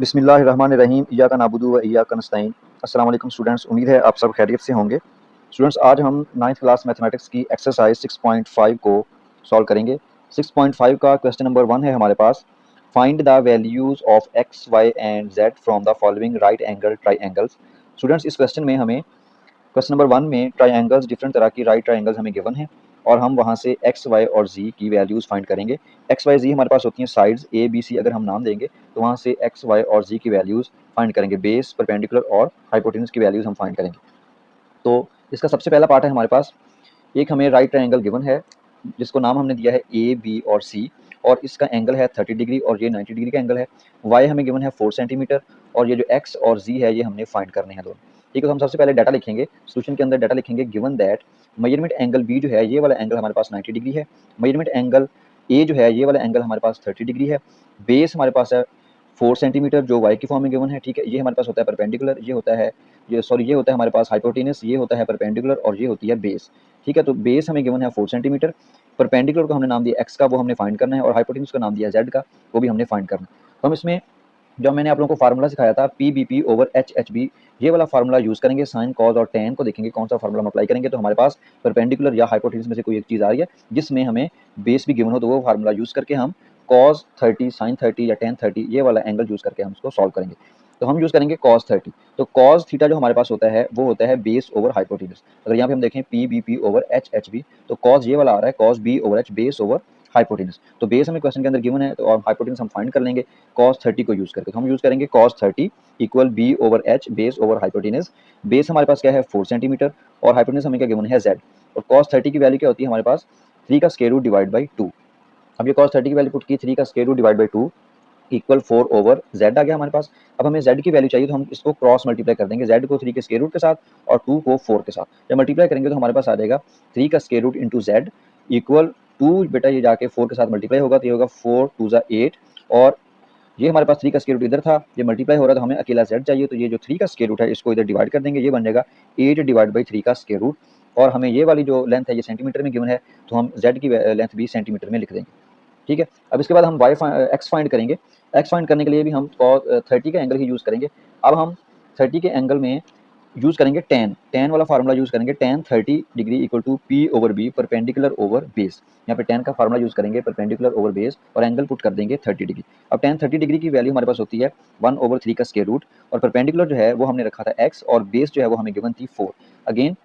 बिस्मिल्लाहिर्रहमानिर्रहीम इय्याका नअबुदु व इय्याका नस्तईन। अस्सलाम वालेकुम स्टूडेंट्स, उम्मीद है आप सब खैरियत से होंगे। स्टूडेंट्स, आज हम 9th क्लास मैथमेटिक्स की एक्सरसाइज 6.5 को सॉल्व करेंगे। 6.5 का क्वेश्चन नंबर 1 है हमारे पास। Find the values of X Y and Z from the following right angle triangles. Students, इस क्वेश्चन में हमें क्वेश्चन नंबर 1 में ट्राइंगल्स, डिफरेंट तरह की राइट ट्राइंगल्स हमें गिवन है और हम वहाँ से एक्स वाई और जी की वैल्यूज़ फाइंड करेंगे। एक्स वाई जी हमारे पास होती हैं साइड्स ए बी सी, अगर हम नाम देंगे तो वहाँ से एक्स वाई और जी की वैल्यूज़ फाइंड करेंगे। बेस, परपेंडिकुलर और हाइपोटेन्यूज की वैल्यूज़ हम फाइंड करेंगे। तो इसका सबसे पहला पार्ट है हमारे पास, एक हमें राइट ट्राइंगल गिवन है जिसको नाम हमने दिया है ए बी और सी, और इसका एंगल है 30 डिग्री और ये 90 डिग्री का एंगल है। वाई हमें गिवन है 4 सेंटीमीटर और ये जो एक्स और जी है ये हमने फाइंड करने हैं दोनों। ठीक है, तो हम सबसे पहले डाटा लिखेंगे, सोल्यूशन के अंदर डाटा लिखेंगे given that measurement angle b जो है ये वाला एंगल हमारे पास 90 डिग्री है, मेजरमेंट एंगल ए जो है ये वाला एंगल हमारे पास 30 डिग्री है, बेस हमारे पास है 4 सेंटीमीटर जो वाई की फॉर्म में गिवन है। ठीक है, ये हमारे पास होता है परपेंडिकुलर, ये होता है ये होता है हमारे पास हाइपोटेनस, ये होता है परपेंडिकुलर और ये होती है बेस। ठीक है, तो बेस हमें गिवन है 4 सेंटीमीटर, परपेंडिकुलर को हमने नाम दिया एक्स का, वो हमने फाइंड करना है, और हाइपोटेनस का नाम दिया जेड का, वो भी हमने फाइंड करना है। तो हम इसमें जो मैंने आप लोगों को फार्मूला सिखाया था p b p over h h b, ये वाला फार्मूला यूज़ करेंगे। साइन कॉज और टेन को देखेंगे कौन सा फार्मूला हम अप्लाई करेंगे, तो हमारे पास परपेंडिकुलर या हाइपोटेनस में से कोई एक चीज़ आ रही है जिसमें हमें बेस भी गिवन हो, तो वो फार्मूला यूज़ करके हम कॉस 30 साइन 30 या टेन 30 ये वाला एंगल यूज़ करके हम इसको सॉल्व करेंगे। तो हम यूज़ करेंगे कॉस 30। तो कॉस थीटा जो हमारे पास होता है वो होता है बेस ओवर हाइपोटेनस। अगर यहाँ पे हम देखें p b p over h h b, तो कॉस ये वाला आ रहा है cos b over h, base over hypotenuse. तो बेस हमें क्वेश्चन के अंदर गिवन है, तो और हाइपोटेनस हम फाइंड कर लेंगे cos 30 को यूज़ करके। तो हम यूज़ करेंगे cos 30 equal b over h, base over hypotenuse. Base हमारे पास क्या है 4 सेंटीमीटर और हाइपोटेनस हमें क्या गिवन है z। और cos 30 की वैल्यू क्या होती है हमारे पास 3 का स्क्वायर रूट डिवाइड बाई 2। अब ये cos 30 की वैल्यू पुट की 3 का square root divide by 2 equal 4 over z आ गया हमारे पास। अब हमें z की वैल्यू चाहिए तो हम इसको क्रॉस मल्टीप्लाई कर देंगे, z को 3 के स्क्वायर रूट के साथ और 2 को 4 के साथ। जब मल्टीप्लाई करेंगे तो हमारे पास आ जाएगा 3 का square root into z equal 2, बेटा ये जाके 4 के साथ मल्टीप्लाई होगा तो ये होगा 4 2 ज़ा 8, और ये हमारे पास 3 का स्क्वायर रूट इधर था, ये मल्टीप्लाई हो रहा है तो हमें अकेला z चाहिए, तो ये जो 3 का स्क्वायर रूट है इसको इधर डिवाइड कर देंगे, ये बन जाएगा 8 डिवाइड बाई 3 का स्क्वायर रूट। और हमें ये वाली जो लेंथ है ये सेंटीमीटर में गिवन है, तो हम z की लेंथ भी सेंटीमीटर में लिख देंगे। ठीक है, अब इसके बाद हम एक्स फाइंड करेंगे। एक्स फाइंड करने के लिए भी हम 30 का एंगल ही यूज़ करेंगे। अब हम 30 के एंगल में यूज़ करेंगे टेन वाला फार्मूला यूज़ करेंगे। Tan 30 degree equal to p over b, perpendicular over base. यहाँ पे टेन का फार्मूला यूज़ करेंगे, परपेंडिकुलर ओवर बेस, और एंगल पुट कर देंगे 30 डिग्री। अब टेन 30 डिग्री की वैल्यू हमारे पास होती है 1/3 का स्क्वायर रूट, और परपेंडिकुलर जो है वो हमने रखा था x, और बेस जो है वो हमें गिवन थी 4। अगेन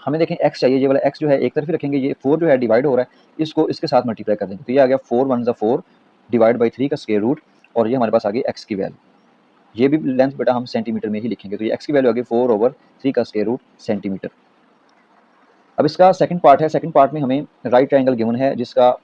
हमें देखें x चाहिए, ये वाला x जो है एक तरफ ही रखेंगे, ये 4 जो है डिवाइड हो रहा है, इसको इसके साथ मल्टीप्लाई कर देंगे, तो ये आ गया 4 1 4 डिवाइड बाई 3 का स्क्वायर रूट, और ये हमारे पास आ गई x की वैल्यू। ये भी लेंथ बेटा हम सेंटीमीटर में ही लिखेंगे, तो ये x की वैल्यू आ गई 4/3 का स्क्वायर रूट सेंटीमीटर। अब इसका सेकंड पार्ट है, सेकंड पार्ट में हमें राइट ट्रायंगल गिवन है जिसका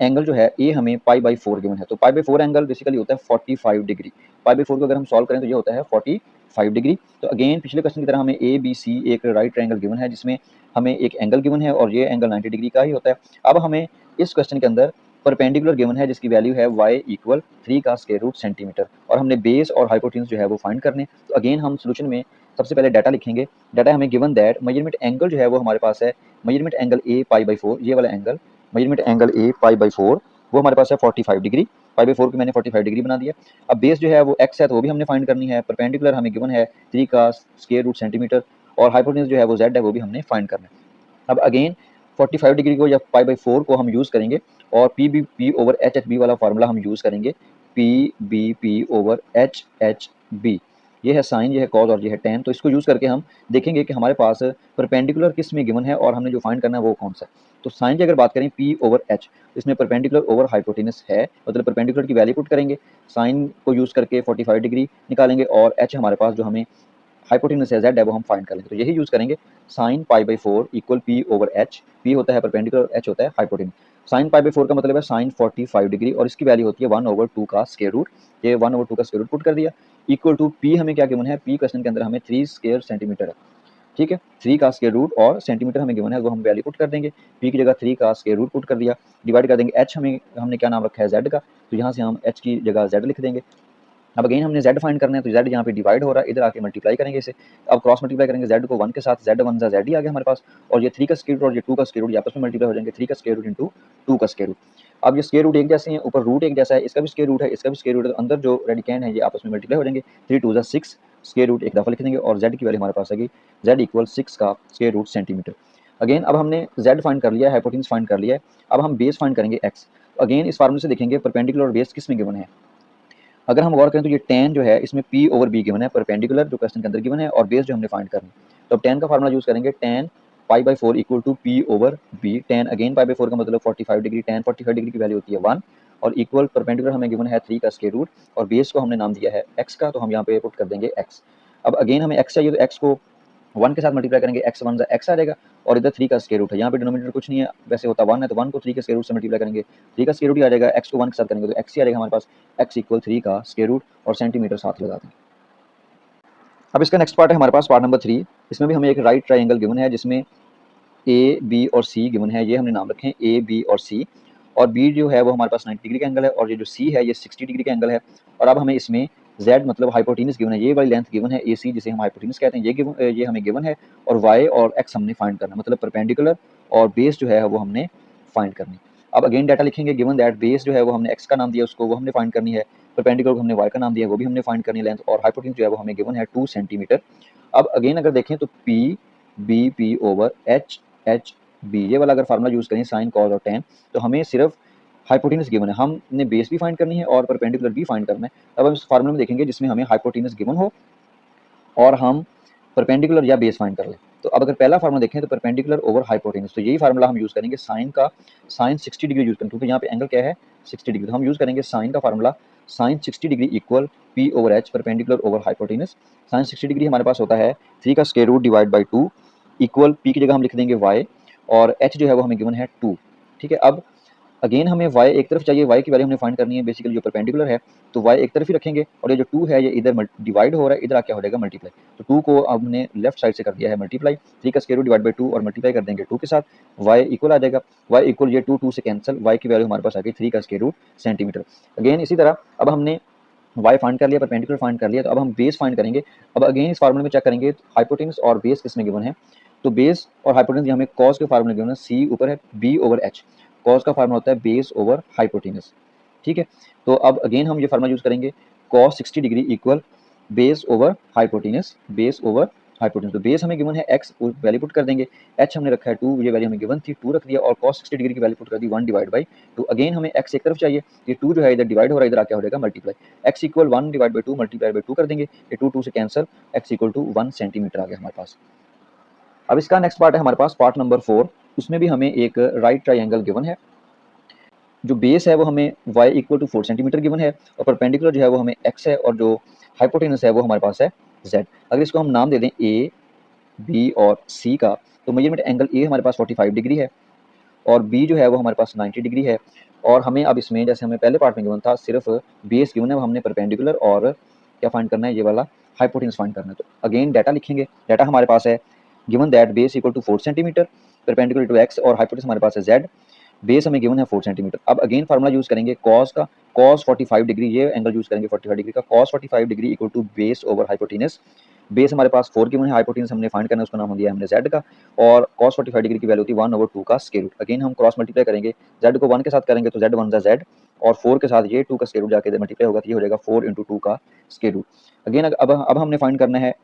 एंगल जो है ए हमें पाई/4 गिवन है। तो पाई/4 एंगल बेसिकली होता है 45 डिग्री। पाई/4 को अगर हम सॉल्व करें तो ये होता है 45 डिग्री। तो अगेन पिछले क्वेश्चन की तरह हमें ए बी सी एक राइट ट्रायंगल गिवन है जिसमें हमें एक एंगल गिवन है और ये एंगल 90 डिग्री का ही होता है। अब हमें इस क्वेश्चन के अंदर परपेंडिकुलर गिवन है जिसकी वैल्यू है y इक्वल 3 का स्क्वायर रूट सेंटीमीटर, और हमने बेस और हाइपोटेन्यूज जो है वो फाइंड करने। तो अगेन हम सोल्यूशन में सबसे पहले डाटा लिखेंगे। डाटा हमें गिवन दैट मेजरमेंट एंगल जो है वो हमारे पास है, मेजरमेंट एंगल ए पाई/4, ये वाला एंगल मेजरमेंट एंगल ए पाई/4 वो हमारे पास है 45 डिग्री। पाई/4 को मैंने 45 डिग्री बना दिया। अब बेस जो है वो x है तो वो भी हमने फाइंड करनी है। परपेंडिकुलर हमें गिवन है 3 का स्क्वायर रूट सेंटीमीटर, और हाइपोटेन्यूज जो है वो z है वो भी हमने फाइंड करना है। अब अगेन 45 डिग्री को या पाई/4 को हम यूज़ करेंगे, और p b p over h h b वाला फार्मूला हम यूज़ करेंगे, p b p over h h b. ये है साइन, ये है कॉज और ये है टेन। तो इसको यूज़ करके हम देखेंगे कि हमारे पास परपेंडिकुलर किस में गिवन है और हमने जो फाइंड करना है वो कौन सा है। तो साइन की अगर बात करें पी ओवर एच, इसमें परपेंडिकुलर ओवर हाइपोटेनस है, मतलब परपेंडिकुलर की वैल्यू पुट करेंगे, साइन को यूज़ करके 45 डिग्री निकालेंगे, और एच हमारे पास जो हमें हाइपोटेनस है जेड है वो हम फाइंड कर लेंगे। तो यही यूज़ करेंगे, साइन पाई/4 equal P over H, P होता है परपेंडिकुलर, एच होता है हाइपोटेनस। साइन पाई/4 का मतलब है साइन 45 डिग्री, और इसकी वैल्यू होती है 1/2 का स्क्वायर रूट। ये 1/2 का स्क्वायर रूट पुट कर दिया, इक्वल टू पी हमें क्या गिवन है, पी क्वेश्चन के अंदर हमें 3 स्क्वायर सेंटीमीटर है। ठीक है, 3 का स्क्वायर रूट और सेंटीमीटर हमें गिवन है, वो हम वैल्यू पुट कर देंगे। पी की जगह 3 का स्क्वायर रूट पुट कर दिया, डिवाइड कर देंगे। एच हमने क्या नाम रखा है जेड का, तो यहाँ से हम एच की जगह जेड लिख देंगे। अब अगेन हमने z फाइंड करना है, तो z यहाँ पे डिवाइड हो रहा है, इधर आके मल्टीप्लाई करेंगे इसे। अब क्रॉस मल्टीप्लाई करेंगे z को 1 के साथ, z 1 z ही आ गया हमारे पास, और ये 3 का स्क्वायर रूट और ये 2 का स्क्वायर रूट आपस में मल्टीप्लाई हो जाएंगे, 3 का स्क्वायर रूट इंटू 2 का स्क्वायर रूट। अब ये स्क्वायर रूट एक जैसे हैं, ऊपर रूट एक जैसा है, इसका भी स्क्वायर रूट है, इसका भी स्क्वायर रूट है, तो अंदर जो रेडिकैन है ये आपस में मल्टीप्लाई हो जाएंगे। 3 2 6 स्क्वायर रूट एक दफ़ा लिख देंगे और z की वैल्यू हमारे पास आएगी z इक्वल 6 का स्क्वायर रूट सेंटीमीटर। अगेन अब हमने z फाइंड कर लिया है, हाइपोटेन्यूज फाइंड कर लिया है, अब हम बेस फाइंड करेंगे x। अगेन इस फार्मूले से देखेंगे परपेंडिकुलर और बेस किस में गिवन है। अगर हम गौर करें तो ये tan जो है इसमें p ओवर b गिवन है, परपेंडिकुलर जो क्वेश्चन के अंदर गिवन है, और बेस जो हमने फाइंड करनी है। तो अब tan का फार्मूला यूज करेंगे, tan pi by 4 equal to p over b। tan again pi by 4 का मतलब 45 डिग्री, tan 45 डिग्री की वैल्यू होती है 1, और इक्वल परपेंडिकुलर हमें गिवन है 3 का स्क्वायर रूट, और बेस को हमने नाम दिया है x का, तो हम यहाँ पे पुट कर देंगे x। अब अगेन हमें x चाहिए, तो x को 1 के साथ मल्टीप्लाई करेंगे, x 1 x आ जाएगा, और इधर 3 का स्क्वायर रूट है, यहाँ पे डिनोमिनेटर कुछ नहीं है, वैसे होता 1 है, तो 1 को 3 के स्क्वायर रूट से मल्टीप्लाई करेंगे, 3 का स्क्वायर रूट ही आ जाएगा, x को 1 के साथ करेंगे तो x ही आ जाएगा हमारे पास, x इक्वल 3 का स्क्वायर रूट, और सेंटीमीटर साथ लगा दें। अब इसका नेक्स्ट पार्ट है हमारे पास पार्ट नंबर 3। इसमें भी हमें एक राइट ट्राइंगल गिवन है जिसमें ए बी और सी गिवन है, ये हमने नाम रखे हैं ए बी और सी, और बी जो है वो हमारे पास 90 डिग्री का एंगल है, और ये जो सी है ये 60 डिग्री का एंगल है। और अब हमें इसमें z मतलब हाइपोटेनस गिवन है, ये वाली लेंथ गिवन है ए सी जिसे हम हाइपोटेनस कहते हैं, ये हमें गिवन है, और y और x हमने फाइंड करना है, मतलब परपेंडिकुलर और बेस जो है वो हमने फाइंड करनी। अब अगेन डाटा लिखेंगे, गिवन दैट बेस जो है वो हमने x का नाम दिया उसको, वो हमने फाइंड करनी है, परपेंडिकुलर को हमने y का नाम दिया वो भी हमने फाइंड करनी है लेंथ, और हाइपोटेनस जो है वो हमें गिवन है 2 सेंटीमीटर। अब अगेन अगर देखें तो p ओवर h बी, ये वाला अगर फार्मूला यूज करें साइन कॉस और टेन, तो हमें सिर्फ हाइपोटेनस गिवन है, हमने बेस भी फाइंड करनी है और परपेंडिकुलर भी फाइंड करना है। अब हम इस फार्मूले में देखेंगे जिसमें हमें हाइपोटेनस गिवन हो और हम परपेंडिकुलर या बेस फाइंड कर लें। तो अब अगर पहला फार्मूला देखें तो परपेंडिकुलर ओवर हाइपोटेनस, तो यही फार्मूला हम यूज करेंगे साइन का, साइन 60 डिग्री यूज करेंगे क्योंकि यहाँ पे एंगल क्या है 60 डिग्री, तो हम यूज करेंगे साइन का formula, sine 60 degree equal P over H perpendicular over hypotenuse. Sine 60 degree हमारे पास होता है 3 का square root divide by 2 equal P की जगह हम लिख देंगे y, और h जो है वो हमें गिवन है 2। ठीक है, अब अगेन हमें y एक तरफ चाहिए, y की वैल्यू हमने फाइंड करनी है, बेसिकली जो परपेंडिकुलर है तो y एक तरफ ही रखेंगे, और ये जो 2 है ये इधर डिवाइड हो रहा है, इधर आके हो जाएगा मल्टीप्लाई, तो 2 को हमने लेफ्ट साइड से कर दिया है मल्टीप्लाई, 3 का स्क्वायर रूट डिवाइड बाई 2 और मल्टीप्लाई कर देंगे 2 के साथ, y इक्वल आ जाएगा, y इक्वल ये 2 2 से कैंसिल, y की वैल्यू हमारे पास आ गई 3 का स्क्वायर रूट सेंटीमीटर। अगेन इसी तरह अब हमने y फाइंड कर लिया, परपेंडिकुलर फाइंड कर लिया, तो अब हम बेस फाइंड करेंगे। अब अगेन इस फार्मूले में चेक करेंगे हाइपोटेनस और बेस किसमें गिवन है, तो बेस और हाइपोटेनस हमें कॉस के फार्मूले गिवन है, सी ऊपर है b ओवर h, कॉस का फार्मूला होता है बेस ओवर हाइपोटेनस। ठीक है, तो अब अगेन हम ये फार्मूला यूज करेंगे, cos 60 degree equal base over hypotenuse, base over hypotenuse, तो बेस हमें गिवन है x, वैल्यू पुट कर देंगे, h हमने रखा है 2, ये वैल्यू हमें गिवन थी 2 रख दिया, और cos 60 डिग्री की वैल्यू पुट कर दी 1 डिवाइड बाई 2। अगेन हमें x एक तरफ चाहिए, ये 2 जो है इधर डिवाइड हो रहा है, इधर आके हो जाएगा multiply, x equal 1 divide by 2 multiply by 2 कर देंगे, ये 2 2 से cancel, x equal two 1 centimetre आ गया हमारे पास। अब इसका नेक्स्ट पार्ट है हमारे पास पार्ट नंबर 4। उसमें भी हमें एक राइट ट्राइंगल गिवन है, जो बेस है वो हमें y equal to 4 centimetre given है, और परपेंडिकुलर जो है वो हमें x है, और जो हाइपोटेनस है वो हमारे पास है z। अगर इसको हम नाम दे दें a b और c का, तो मेजरमेंट एंगल a हमारे पास 45 डिग्री है, और b जो है वो हमारे पास 90 डिग्री है, और हमें अब इसमें जैसे हमें पहले पार्ट में गिवन था सिर्फ बेस गिवन है, वो हमने परपेंडिकुलर और क्या फाइंड करना है, ये वाला हाइपोटेनस फाइंड करना है। तो अगेन डाटा लिखेंगे, डाटा हमारे पास है given that base equal to 4 centimetre, perpendicular to x, और हाइपोटेनस हमारे पास है z, बेस हमें गिवन है 4 सेंटीमीटर। अब अगेन फार्मूला यूज करेंगे कॉस का, कॉस 45 डिग्री, ये एंगल यूज करेंगे 45 डिग्री का, cos 45 degree equal to base over hypotenuse, base हमारे पास 4 गिवन है, हाइपोटेनस हमने फाइंड करना है, उसका नाम दिया हमने z का, और cos 45 डिग्री की वैल्यू थी 1 ओवर 2 का स्क्वायर रूट। अगेन हम क्रॉस मल्टीप्लाई करेंगे, z को 1 के साथ करेंगे तो z 1 जा z, और 4 के साथ ये 2 का स्क्वायर रूट जाके मल्टीप्लाई होगा, तो ये हो जाएगा 4 इंटू 2 का स्क्वायर रूट। अगेन अब हमने फाइंड करना है,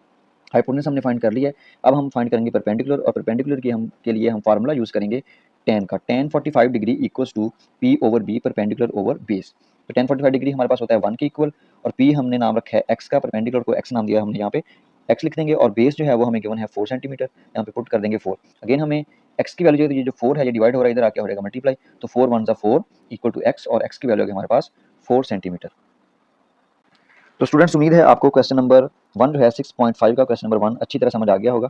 हाइपोटेनस हमने फाइंड कर लिया है, अब हम फाइंड करेंगे परपेंडिकुलर, और परपेंडिकुलर के लिए हम फार्मूला यूज करेंगे tan का, tan 45 degree equals to p over b perpendicular over base. तो tan 45 डिग्री हमारे पास होता है 1 के इक्वल, और p हमने नाम रखा है x का, परपेंडिकुलर को x नाम दिया हमने, यहाँ पे x लिख देंगे, और बेस जो है वो हमें गिवन है 4 सेंटीमीटर, यहाँ पे पुट कर देंगे 4। अगेन हमें x की वैल्यू जो 4 है ये डिवाइड हो रहा है, इधर आके हो जाएगा मल्टीप्लाई, तो 4 1 4 इक्वल टू x, और x की वैल्यू हमारे पास 4 सेंटीमीटर। तो स्टूडेंट्स उम्मीद है आपको क्वेश्चन नंबर 1 जो है 6.5 का क्वेश्चन नंबर 1 अच्छी तरह समझ आ गया होगा।